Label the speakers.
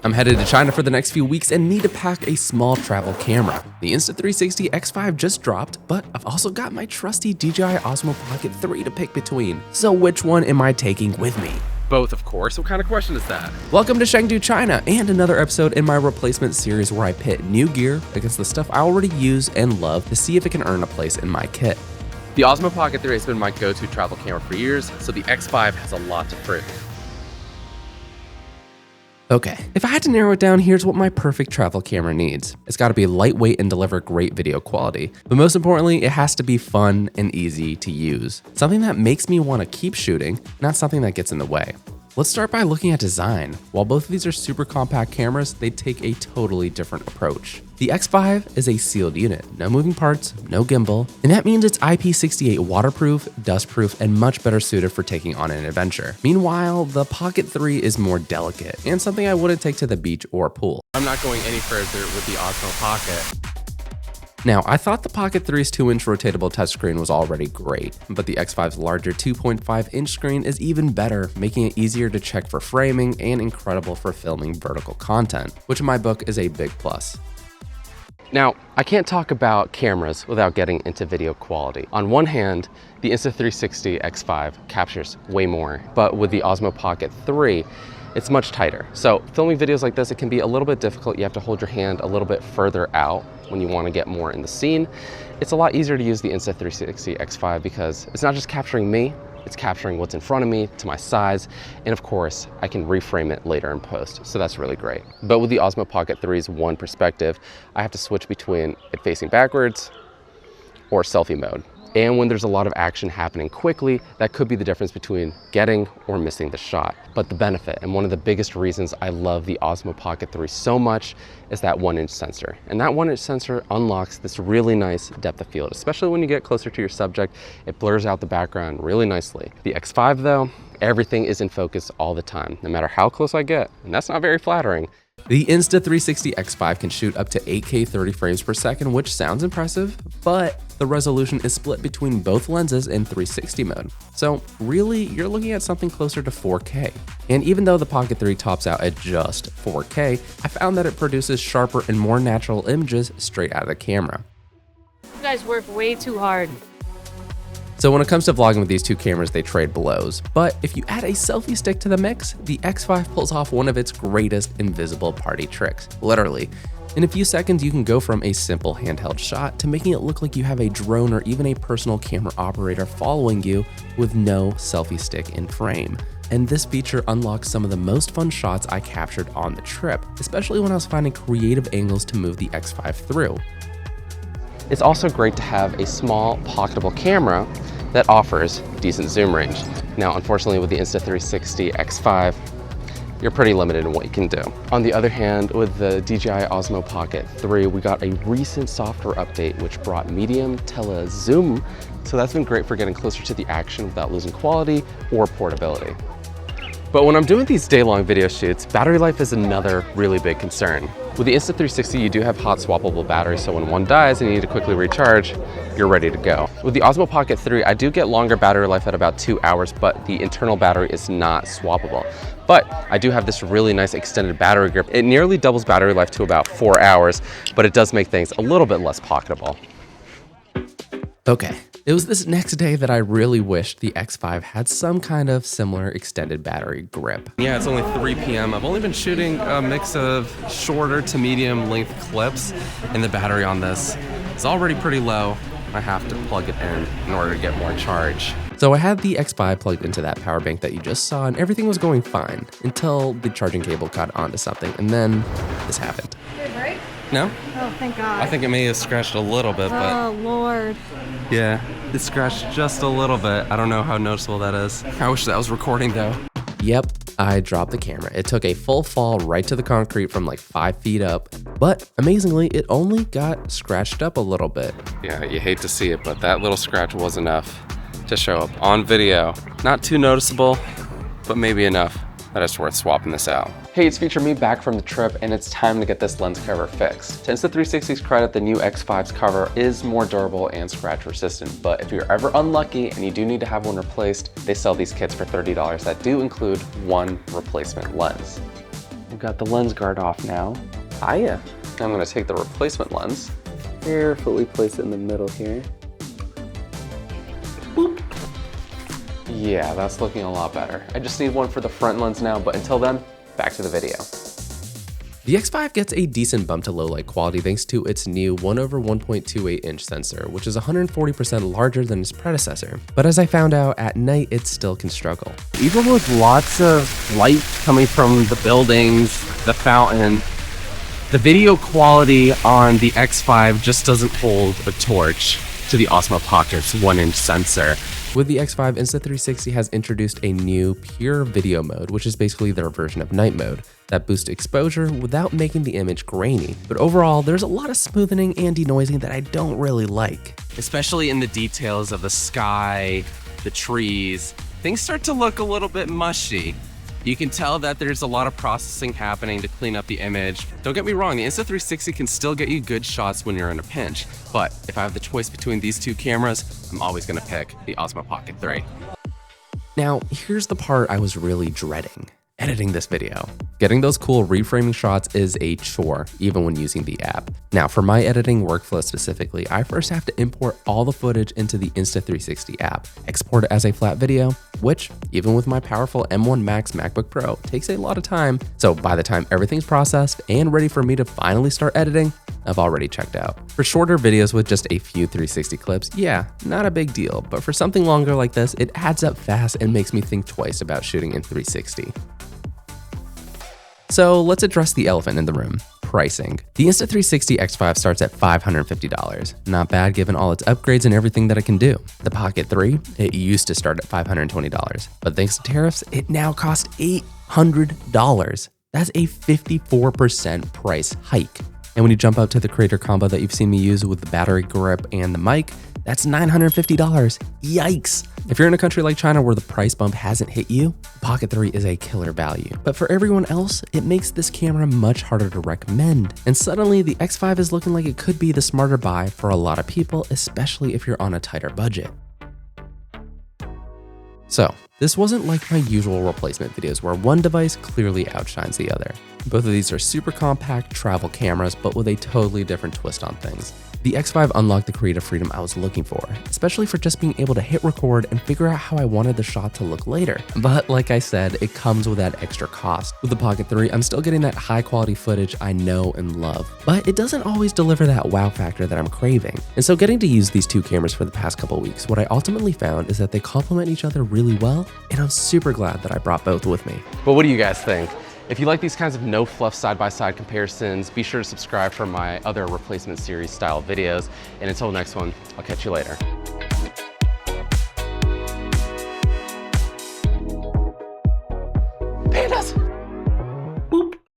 Speaker 1: I'm headed to China for the next few weeks and need to pack a small travel camera. The Insta360 X5 just dropped, but I've also got my trusty DJI Osmo Pocket 3 to pick between. So which one am I taking with me? Both, of course. What kind of question is that? Welcome to Chengdu, China, and another episode in my replacement series where I pit new gear against the stuff I already use and love to see if it can earn a place in my kit. The Osmo Pocket 3 has been my go-to travel camera for years, so the X5 has a lot to prove. Okay, if I had to narrow it down, here's what my perfect travel camera needs. It's gotta be lightweight and deliver great video quality. But most importantly, it has to be fun and easy to use. Something that makes me wanna keep shooting, not something that gets in the way. Let's start by looking at design. While both of these are super compact cameras, they take a totally different approach. The X5 is a sealed unit, no moving parts, no gimbal, and that means it's IP68 waterproof, dustproof, and much better suited for taking on an adventure. Meanwhile, the Pocket 3 is more delicate and something I wouldn't take to the beach or pool. I'm not going any further with the Osmo Pocket. Now, I thought the Pocket 3's 2-inch rotatable touchscreen was already great, but the X5's larger 2.5-inch screen is even better, making it easier to check for framing and incredible for filming vertical content, which in my book is a big plus. Now, I can't talk about cameras without getting into video quality. On one hand, the Insta360 X5 captures way more, but with the Osmo Pocket 3, it's much tighter. So filming videos like this, it can be a little bit difficult. You have to hold your hand a little bit further out when you want to get more in the scene. It's a lot easier to use the Insta360 X5 because it's not just capturing me, it's capturing what's in front of me to my size, and of course, I can reframe it later in post, so that's really great. But with the Osmo Pocket 3's one perspective, I have to switch between it facing backwards or selfie mode. And when there's a lot of action happening quickly, that could be the difference between getting or missing the shot. But the benefit, and one of the biggest reasons I love the Osmo Pocket 3 so much, is that 1-inch sensor. And that 1-inch sensor unlocks this really nice depth of field, especially when you get closer to your subject. It blurs out the background really nicely. The X5 though, everything is in focus all the time, no matter how close I get, and that's not very flattering. The Insta360 X5 can shoot up to 8K 30 frames per second, which sounds impressive, but the resolution is split between both lenses in 360 mode. So really, you're looking at something closer to 4K. And even though the Pocket 3 tops out at just 4K, I found that it produces sharper and more natural images straight out of the camera.
Speaker 2: You guys work way too hard.
Speaker 1: So when it comes to vlogging with these two cameras, they trade blows. But if you add a selfie stick to the mix, the X5 pulls off one of its greatest invisible party tricks, literally. In a few seconds, you can go from a simple handheld shot to making it look like you have a drone or even a personal camera operator following you with no selfie stick in frame. And this feature unlocks some of the most fun shots I captured on the trip, especially when I was finding creative angles to move the X5 through. It's also great to have a small pocketable camera that offers decent zoom range. Now, unfortunately with the Insta360 X5, you're pretty limited in what you can do. On the other hand, with the DJI Osmo Pocket 3, we got a recent software update which brought medium tele-zoom, so that's been great for getting closer to the action without losing quality or portability. But when I'm doing these day-long video shoots, battery life is another really big concern. With the Insta360, you do have hot swappable batteries, so when one dies and you need to quickly recharge, you're ready to go. With the Osmo Pocket 3, I do get longer battery life at about 2 hours, but the internal battery is not swappable. But I do have this really nice extended battery grip. It nearly doubles battery life to about 4 hours, but it does make things a little bit less pocketable. Okay, it was this next day that I really wished the X5 had some kind of similar extended battery grip. Yeah, it's only 3 p.m. I've only been shooting a mix of shorter to medium length clips, and the battery on this is already pretty low. I have to plug it in order to get more charge. So I had the X5 plugged into that power bank that you just saw, and everything was going fine until the charging cable caught onto something, and then this happened.
Speaker 2: Did it break?
Speaker 1: No?
Speaker 2: Oh, thank God.
Speaker 1: I think it may have scratched a little bit, but...
Speaker 2: Oh, Lord.
Speaker 1: Yeah, it scratched just a little bit. I don't know how noticeable that is. I wish that was recording though. Yep, I dropped the camera. It took a full fall right to the concrete from like 5 feet up, but amazingly, it only got scratched up a little bit. Yeah, you hate to see it, but that little scratch was enough to show up on video. Not too noticeable, but maybe enough that it's worth swapping this out. Hey, it's Feature Me back from the trip, and it's time to get this lens cover fixed. To Insta360's credit, the new X5's cover is more durable and scratch resistant, but if you're ever unlucky and you do need to have one replaced, they sell these kits for $30 that do include one replacement lens. I've got the lens guard off now. Hiya. I'm gonna take the replacement lens, carefully place it in the middle here. Boop. Yeah, that's looking a lot better. I just need one for the front lens now, but until then, back to the video. The X5 gets a decent bump to low light quality thanks to its new 1/1.28 inch sensor, which is 140% larger than its predecessor. But as I found out, at night it still can struggle. Even with lots of light coming from the buildings, the fountain, the video quality on the X5 just doesn't hold a torch to the Osmo Pocket's 1-inch sensor. With the X5, Insta360 has introduced a new pure video mode, which is basically their version of night mode, that boosts exposure without making the image grainy. But overall, there's a lot of smoothing and denoising that I don't really like. Especially in the details of the sky, the trees, things start to look a little bit mushy. You can tell that there's a lot of processing happening to clean up the image. Don't get me wrong, the Insta360 can still get you good shots when you're in a pinch, but if I have the choice between these two cameras, I'm always gonna pick the Osmo Pocket 3. Now, here's the part I was really dreading. Editing this video. Getting those cool reframing shots is a chore, even when using the app. Now, for my editing workflow specifically, I first have to import all the footage into the Insta360 app, export it as a flat video, which, even with my powerful M1 Max MacBook Pro, takes a lot of time. So by the time everything's processed and ready for me to finally start editing, I've already checked out. For shorter videos with just a few 360 clips, yeah, not a big deal, but for something longer like this, it adds up fast and makes me think twice about shooting in 360. So let's address the elephant in the room, pricing. The Insta360 X5 starts at $550. Not bad given all its upgrades and everything that it can do. The Pocket 3, it used to start at $520, but thanks to tariffs, it now costs $800. That's a 54% price hike. And when you jump up to the creator combo that you've seen me use with the battery grip and the mic, that's $950. Yikes. If you're in a country like China where the price bump hasn't hit you, the Pocket 3 is a killer value. But for everyone else, it makes this camera much harder to recommend. And suddenly the X5 is looking like it could be the smarter buy for a lot of people, especially if you're on a tighter budget. So, this wasn't like my usual replacement videos where one device clearly outshines the other. Both of these are super compact travel cameras, but with a totally different twist on things. The X5 unlocked the creative freedom I was looking for, especially for just being able to hit record and figure out how I wanted the shot to look later. But like I said, it comes with that extra cost. With the Pocket 3, I'm still getting that high quality footage I know and love, but it doesn't always deliver that wow factor that I'm craving. And so getting to use these two cameras for the past couple weeks, what I ultimately found is that they complement each other really well, and I'm super glad that I brought both with me. But what do you guys think? If you like these kinds of no fluff side-by-side comparisons, be sure to subscribe for my other replacement series style videos. And until next one, I'll catch you later.